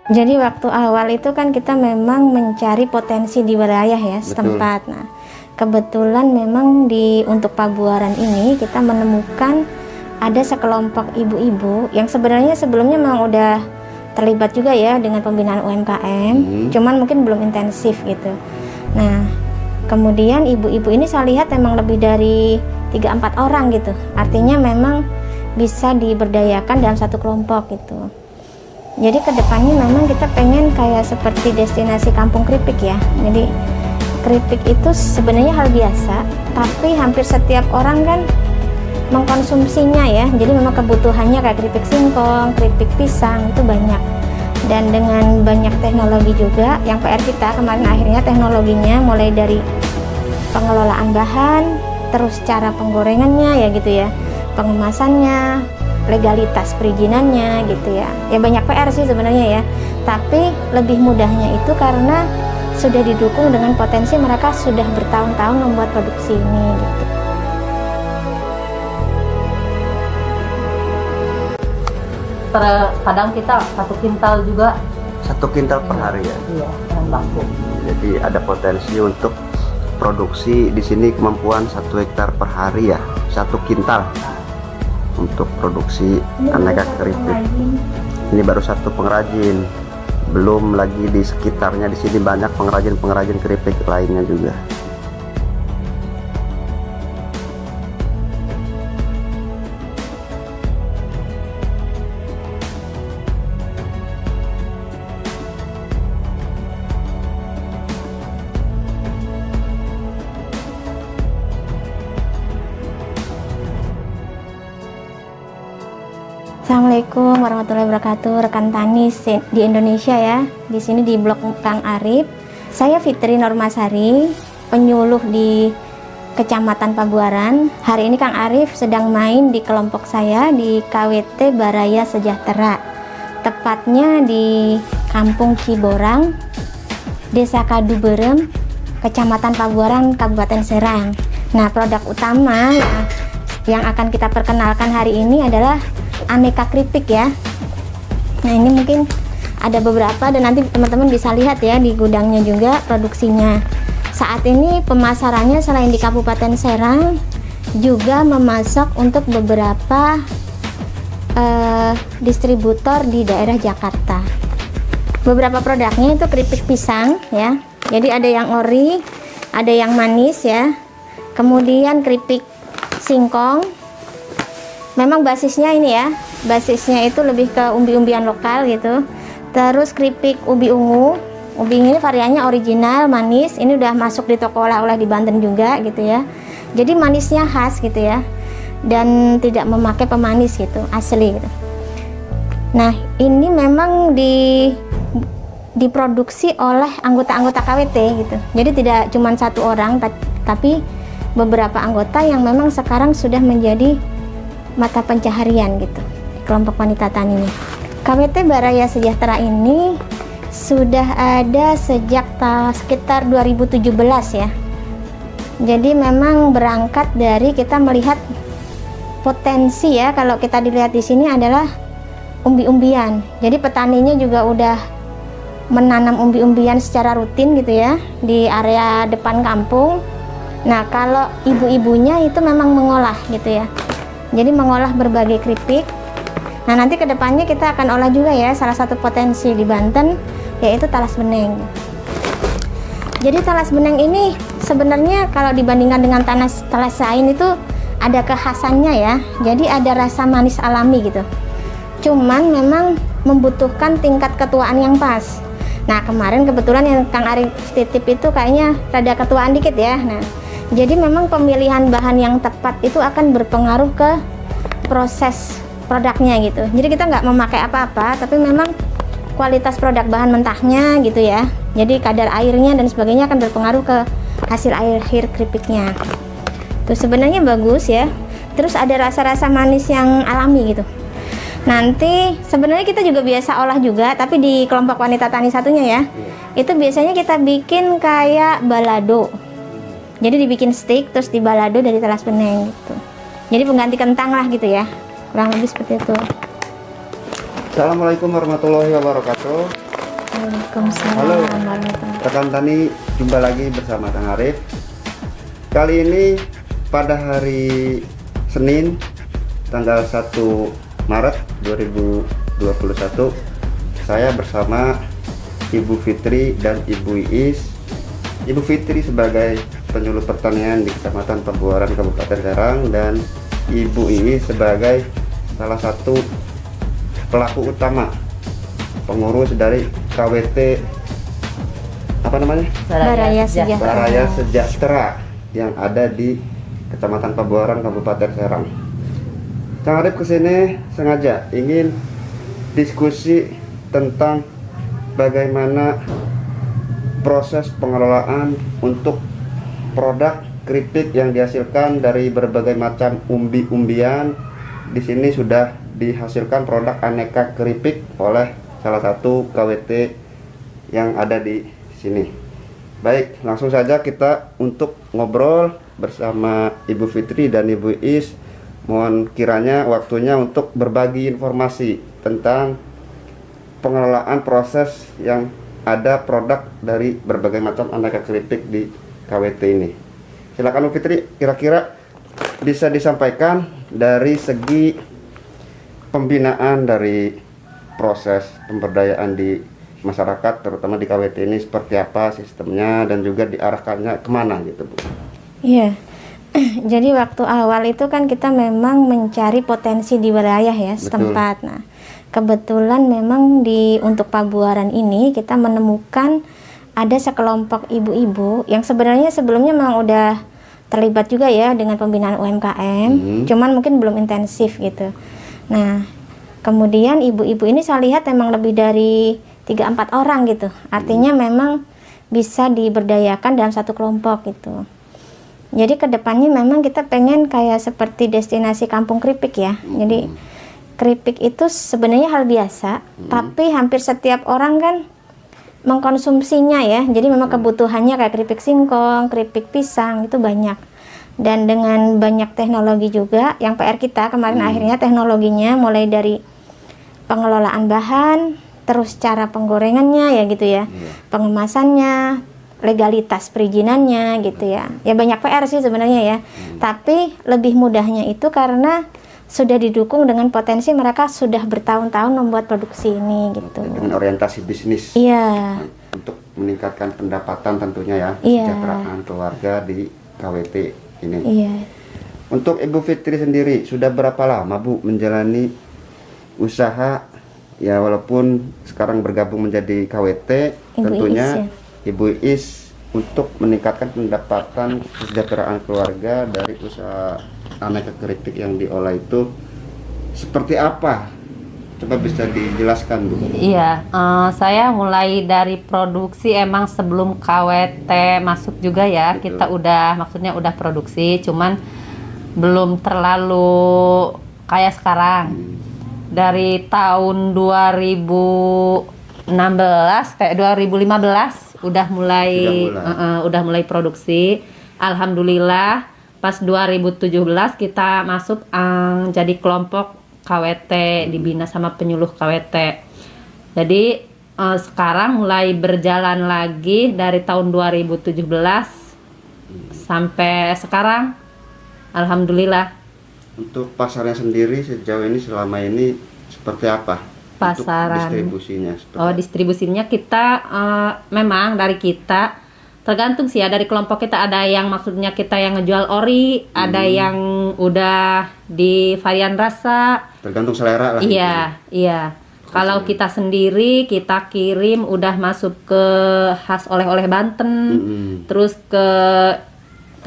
Jadi waktu awal itu kan kita memang mencari potensi di wilayah ya setempat. Nah, kebetulan memang untuk Pabuaran ini kita menemukan ada sekelompok ibu-ibu yang sebenarnya sebelumnya memang udah terlibat juga ya dengan pembinaan UMKM, cuman mungkin belum intensif gitu. Nah, kemudian ibu-ibu ini saya lihat memang lebih dari 3-4 orang gitu. Artinya memang bisa diberdayakan dalam satu kelompok gitu. Jadi kedepannya memang kita pengen kayak seperti destinasi kampung keripik ya. Jadi keripik itu sebenarnya hal biasa, tapi hampir setiap orang kan mengkonsumsinya ya. Jadi memang kebutuhannya kayak keripik singkong, keripik pisang itu banyak. Dan dengan banyak teknologi juga, yang PR kita kemarin akhirnya teknologinya mulai dari pengelolaan bahan, terus cara penggorengannya ya gitu ya, pengemasannya, legalitas perizinannya gitu ya. Ya banyak PR sih sebenarnya ya. Tapi lebih mudahnya itu karena sudah didukung dengan potensi mereka sudah bertahun-tahun membuat produksi ini gitu. Kadang kita 1 kintal juga. 1 kintal per hari ya? Iya, bahan baku. Jadi ada potensi untuk produksi di sini kemampuan 1 hektar per hari ya, 1 kintal untuk produksi aneka keripik. Ini baru 1 pengrajin, belum lagi di sekitarnya di sini banyak pengrajin keripik lainnya juga. Assalamualaikum warahmatullahi wabarakatuh, rekan tani di Indonesia ya. Di sini di blog Kang Arif. Saya Fitri Normasari, penyuluh di Kecamatan Pabuaran. Hari ini Kang Arif sedang main di kelompok saya di KWT Baraya Sejahtera. Tepatnya di Kampung Ciborang, Desa Kaduberem, Kecamatan Pabuaran, Kabupaten Serang. Nah, produk utama yang akan kita perkenalkan hari ini adalah aneka keripik ya. Nah, ini mungkin ada beberapa dan nanti teman-teman bisa lihat ya di gudangnya juga produksinya. Saat ini pemasarannya selain di Kabupaten Serang juga memasok untuk beberapa distributor di daerah Jakarta. Beberapa produknya itu keripik pisang ya. Jadi ada yang ori, ada yang manis ya. Kemudian keripik singkong. Memang basisnya ini ya, basisnya itu lebih ke umbi-umbian lokal gitu. Terus keripik ubi ungu, ubi ini variannya original, manis. Ini udah masuk di toko oleh-oleh di Banten juga gitu ya. Jadi manisnya khas gitu ya, dan tidak memakai pemanis gitu, asli gitu. Nah, ini memang diproduksi oleh anggota-anggota KWT gitu. Jadi tidak cuma 1 orang, tapi beberapa anggota yang memang sekarang sudah menjadi mata pencaharian gitu kelompok wanita tani ini. KWT Baraya Sejahtera ini sudah ada sejak sekitar 2017 ya. Jadi memang berangkat dari kita melihat potensi ya, kalau kita dilihat di sini adalah umbi-umbian. Jadi petaninya juga udah menanam umbi-umbian secara rutin gitu ya di area depan kampung. Nah, kalau ibu-ibunya itu memang mengolah gitu ya. Jadi mengolah berbagai keripik. Nah, nanti kedepannya kita akan olah juga ya salah satu potensi di Banten, yaitu talas beneng. Jadi talas beneng ini sebenarnya kalau dibandingkan dengan talas lain itu ada kekhasannya ya. Jadi ada rasa manis alami gitu. Cuman memang membutuhkan tingkat ketuaan yang pas. Nah, kemarin kebetulan yang Kang Arif titip itu kayaknya rada ketuaan dikit ya. Nah, jadi memang pemilihan bahan yang tepat itu akan berpengaruh ke proses produknya gitu. Jadi kita nggak memakai apa-apa, tapi memang kualitas produk bahan mentahnya gitu ya. Jadi kadar airnya dan sebagainya akan berpengaruh ke hasil akhir keripiknya. Tuh sebenarnya bagus ya. Terus ada rasa-rasa manis yang alami gitu. Nanti sebenarnya kita juga biasa olah juga, tapi di kelompok wanita tani satunya ya. Itu biasanya kita bikin kayak balado. Jadi dibikin stick terus dibalado dari talas beneng gitu. Jadi pengganti kentang lah gitu ya. Kurang lebih seperti itu. Assalamualaikum warahmatullahi wabarakatuh. Waalaikumsalam Halo. warahmatullahi. Rekan Tani, jumpa lagi bersama Kang Arif. Kali ini pada hari Senin tanggal 1 Maret 2021, saya bersama Ibu Fitri dan Ibu Iis. Ibu Fitri sebagai penyuluh pertanian di Kecamatan Pabuaran, Kabupaten Serang, dan Ibu Iis sebagai salah satu pelaku utama pengurus dari KWT apa namanya? Baraya Sejahtera. Baraya Sejahtera yang ada di Kecamatan Pabuaran, Kabupaten Serang. Kang Arif kesini sengaja ingin diskusi tentang bagaimana proses pengelolaan untuk produk keripik yang dihasilkan dari berbagai macam umbi-umbian. Di sini sudah dihasilkan produk aneka keripik oleh salah satu KWT yang ada di sini. Baik, langsung saja kita untuk ngobrol bersama Ibu Fitri dan Ibu Is. Mohon kiranya waktunya untuk berbagi informasi tentang pengelolaan proses yang ada produk dari berbagai macam aneka keripik di KWT ini. Silakan Bu Fitri, kira-kira bisa disampaikan dari segi pembinaan dari proses pemberdayaan di masyarakat, terutama di KWT ini seperti apa sistemnya dan juga diarahkannya kemana gitu Bu. Iya. Jadi waktu awal itu kan kita memang mencari potensi di wilayah ya setempat. Nah, kebetulan memang untuk Pabuaran ini kita menemukan ada sekelompok ibu-ibu yang sebenarnya sebelumnya memang udah terlibat juga ya dengan pembinaan UMKM, cuman mungkin belum intensif gitu. Nah, kemudian ibu-ibu ini saya lihat memang lebih dari 3-4 orang gitu. Artinya memang bisa diberdayakan dalam satu kelompok gitu. Jadi kedepannya memang kita pengen kayak seperti destinasi kampung keripik ya. Jadi keripik itu sebenarnya hal biasa, tapi hampir setiap orang kan mengkonsumsinya ya. Jadi memang kebutuhannya kayak keripik singkong, keripik pisang itu banyak. Dan dengan banyak teknologi juga, yang PR kita kemarin akhirnya teknologinya mulai dari pengelolaan bahan, terus cara penggorengannya ya gitu ya, pengemasannya, legalitas perizinannya gitu ya. Ya banyak PR sih sebenarnya ya. Tapi lebih mudahnya itu karena sudah didukung dengan potensi mereka sudah bertahun-tahun membuat produksi ini gitu. Dengan orientasi bisnis. Iya. Untuk meningkatkan pendapatan tentunya ya, Iya. kesejahteraan keluarga di KWT ini. Iya. Untuk Ibu Fitri sendiri sudah berapa lama Bu menjalani usaha ya, walaupun sekarang bergabung menjadi KWT, Ibu tentunya Is, ya. Ibu Is untuk meningkatkan pendapatan kesejahteraan keluarga dari usaha aneka keripik yang diolah itu seperti apa? Coba bisa dijelaskan Bu. Iya, saya mulai dari produksi emang sebelum KWT masuk juga ya. Betul. Kita maksudnya udah produksi, cuman belum terlalu kayak sekarang. Dari tahun 2016 kayak 2015 udah mulai produksi. Alhamdulillah pas 2017 kita masuk jadi kelompok KWT, dibina sama penyuluh KWT. Jadi sekarang mulai berjalan lagi dari tahun 2017 sampai sekarang. Alhamdulillah. Untuk pasarnya sendiri sejauh ini selama ini seperti apa? Pasaran. Untuk distribusinya seperti Oh, distribusinya kita memang dari kita tergantung sih ya, dari kelompok kita ada yang maksudnya kita yang ngejual ori, ada yang udah di varian rasa. tergantung selera lah. Iya, iya. Kalau kita sendiri kita kirim udah masuk ke khas oleh-oleh Banten, terus ke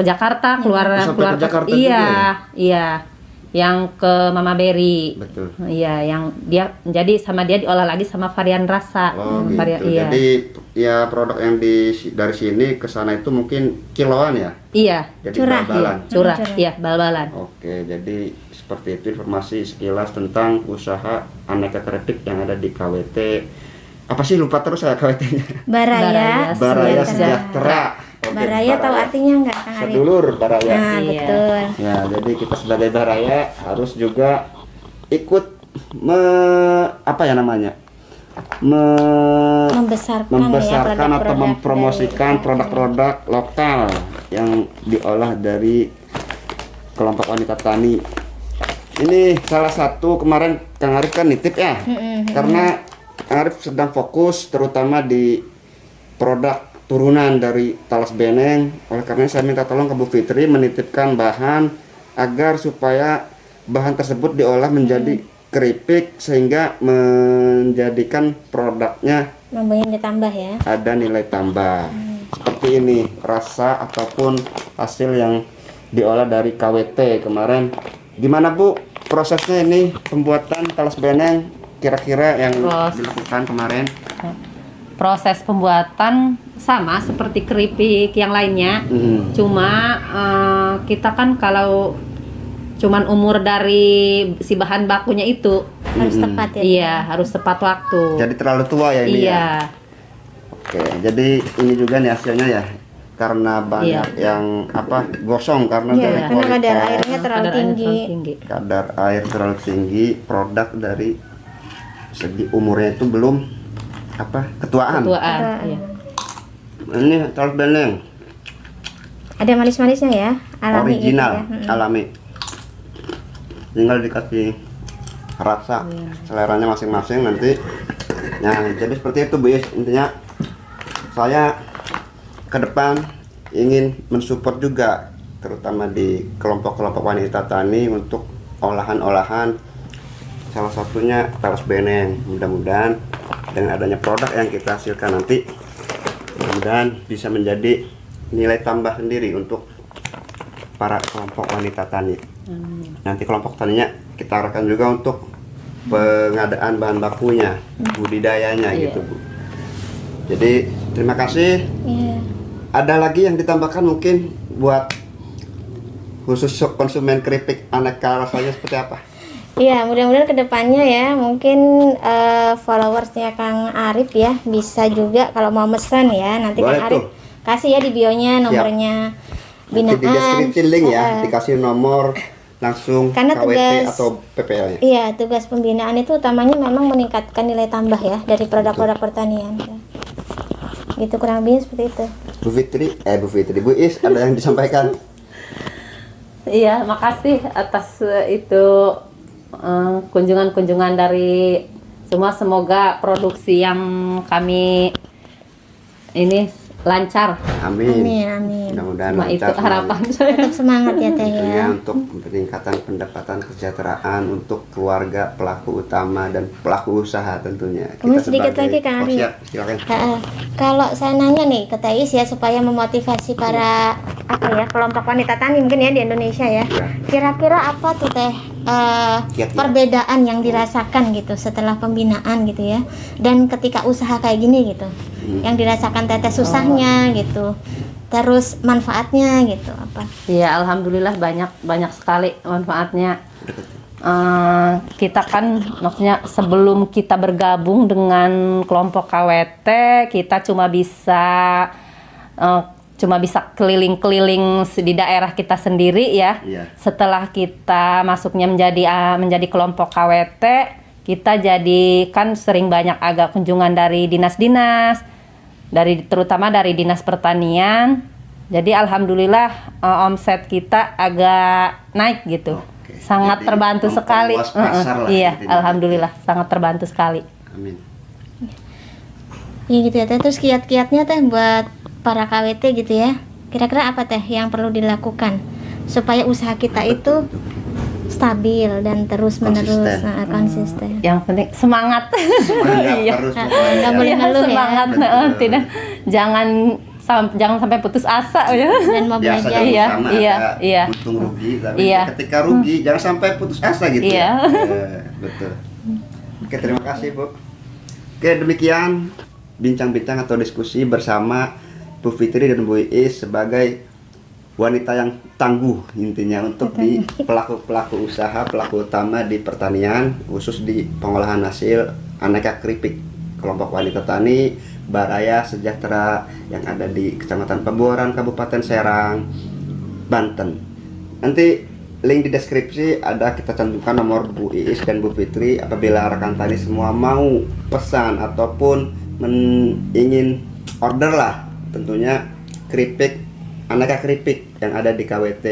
Jakarta, keluar Sampai ke Jakarta iya, juga ya? iya. Yang ke Mama Berry. Betul. Iya, yang dia jadi sama dia diolah lagi sama varian rasa. Oh gitu. Iya. Jadi ya produk yang dari sini ke sana itu mungkin kiloan ya? Iya, Jadi Curah, bal-balan. curah, iya, bal-balan. Oke, jadi seperti itu informasi sekilas tentang usaha aneka keripik yang ada di KWT. Apa sih, lupa terus saya KWT-nya? Baraya Baraya Sejahtera. Sejahtera. Oke, Baraya tahu artinya nggak Kang Arif? sedulur Baraya. Nah, Iya. betul. Ya, jadi kita sebagai Baraya harus juga ikut apa ya namanya? ya, membesarkan atau produk-produk mempromosikan dari- produk-produk lokal yang diolah dari kelompok wanita tani. Ini salah satu kemarin Kang Arif kan nitip ya, karena Kang Arif sedang fokus terutama di produk turunan dari talas beneng. Oleh karena saya minta tolong ke Bu Fitri menitipkan bahan agar supaya bahan tersebut diolah menjadi keripik sehingga menjadikan produknya Namanya ditambah ya. ada nilai tambah. Seperti ini rasa ataupun hasil yang diolah dari KWT kemarin. Gimana Bu prosesnya ini pembuatan talas beneng kira-kira yang dilakukan kemarin? Proses pembuatan sama seperti keripik yang lainnya. Cuma kita kan kalau cuman umur dari si bahan bakunya itu Harus tepat ya. iya harus tepat waktu. Jadi terlalu tua ya ini ya? Iya. Oke, jadi ini juga nih hasilnya ya, karena banyak yang gosong karena Iya, dari karena kadar kualitas, airnya terlalu Kadar air tinggi. kadar air terlalu tinggi, produk dari segi umurnya itu belum ketuaan. Ketuaan. Iya. Ini talas beneng Ada manis-manisnya ya, alami original, gitu ya. alami. Tinggal dikasih rasa seleranya masing-masing nanti. Nah, jadi seperti itu Bu Is. Intinya saya ke depan ingin mensupport juga terutama di kelompok-kelompok wanita tani untuk olahan-olahan, salah satunya talas beneng. Mudah-mudahan dengan adanya produk yang kita hasilkan nanti, mudah-mudahan bisa menjadi nilai tambah sendiri untuk para kelompok wanita tani. Nanti kelompok taninya kita arahkan juga untuk pengadaan bahan bakunya, budidayanya gitu Bu. Jadi terima kasih. Iya. Ada lagi yang ditambahkan mungkin buat khusus konsumen keripik aneka rasanya seperti apa? Iya, mudah-mudahan kedepannya ya mungkin followersnya Kang Arif ya bisa juga kalau mau mesen ya nanti Boleh Kang Arif tuh. kasih ya di bionya nomornya Nanti di deskripsi link ya, Eh, dikasih nomor langsung Karena KWT tugas- atau PPL-nya. Iya, tugas pembinaan itu utamanya memang meningkatkan nilai tambah ya dari produk-produk pertanian. Gitu kurang lebih seperti itu. Bu Fitri, Bu Is ada yang disampaikan? Iya, makasih atas itu kunjungan-kunjungan dari semua. Semoga produksi yang kami ini lancar. Amin. Amin, amin. Mudah-mudahan Cuma itu lancar semuanya. harapan saya. Tetap semangat ya Teh Tentunya ya. untuk peningkatan pendapatan kesejahteraan untuk keluarga pelaku utama dan pelaku usaha tentunya. Kemudian sedikit lagi, sebagai- Kang Oh, Ari. siap, silakan. Kalau saya nanya nih ke Thais ya supaya memotivasi para kelompok wanita tani mungkin ya di Indonesia ya. Iya. Kira-kira apa tuh Teh Kiat-kiat. perbedaan yang dirasakan gitu setelah pembinaan gitu ya dan ketika usaha kayak gini gitu. Yang dirasakan Teteh susahnya gitu. Terus manfaatnya gitu apa? Iya, alhamdulillah banyak sekali manfaatnya. Kita kan maksudnya sebelum kita bergabung dengan kelompok KWT, kita cuma bisa keliling-keliling di daerah kita sendiri ya. Iya. Setelah kita masuknya menjadi kelompok KWT, kita jadi kan sering banyak agak kunjungan dari dinas-dinas, terutama dari dinas pertanian. Jadi alhamdulillah omset kita agak naik gitu. Oke. Sangat Jadi terbantu sekali. memperluas pasar lah Iya, intinya. alhamdulillah sangat terbantu sekali. Amin. Ya gitu ya Teh. Terus kiat-kiatnya Teh buat para KWT gitu ya. Kira-kira apa Teh yang perlu dilakukan supaya usaha kita itu stabil dan terus-menerus Konsisten. konsisten. Yang penting semangat. Semangat Iya. terus Nggak pokoknya. boleh Iya, ngeluh ya. semangat. Betul. Tidak, jangan sampai putus asa ya. Dan mau Biasa belajar. kan Iya, sama iya, ada iya. untung rugi, tapi Iya. ketika rugi jangan sampai putus asa gitu. Iya. Ya. Betul. Oke, terima kasih Bu. Oke, demikian bincang-bincang atau diskusi bersama Bu Fitri dan Bu Iis sebagai wanita yang tangguh intinya untuk di pelaku usaha, pelaku utama di pertanian, khusus di pengolahan hasil aneka keripik kelompok wanita tani Baraya Sejahtera yang ada di Kecamatan Peboran, Kabupaten Serang, Banten. Nanti link di deskripsi ada kita cantumkan nomor Bu Iis dan Bu Fitri. Apabila rekan tani semua mau pesan ataupun ingin order lah, tentunya keripik, aneka keripik yang ada di KWT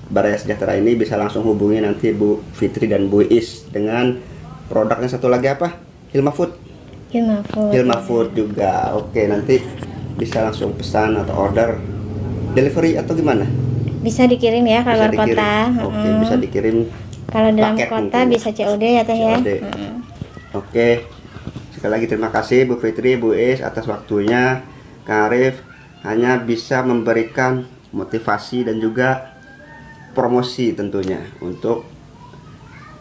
Baraya Sejahtera ini, bisa langsung hubungi nanti Bu Fitri dan Bu Iis dengan produknya satu lagi apa? Hilma Food. Hilma Food juga. Oke, nanti bisa langsung pesan atau order delivery atau gimana? Bisa dikirim ya ke luar kota. Oke, bisa dikirim. Kalau dalam paket kota mungkin. bisa COD ya Teh ya. COD. Oke. Sekali lagi terima kasih Bu Fitri, Bu Iis atas waktunya. Kang Arif hanya bisa memberikan motivasi dan juga promosi tentunya untuk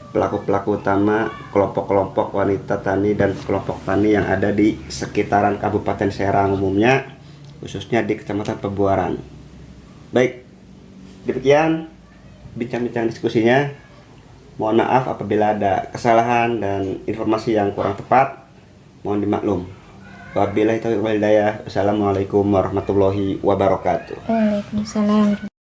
pelaku-pelaku utama, kelompok-kelompok wanita tani dan kelompok tani yang ada di sekitaran Kabupaten Serang umumnya, khususnya di Kecamatan Pebuaran. Baik, demikian bincang-bincang diskusinya. Mohon maaf apabila ada kesalahan dan informasi yang kurang tepat, mohon dimaklum. Wabillahi taufiq wal hidayah. Wassalamualaikum warahmatullahi wabarakatuh. Waalaikumsalam.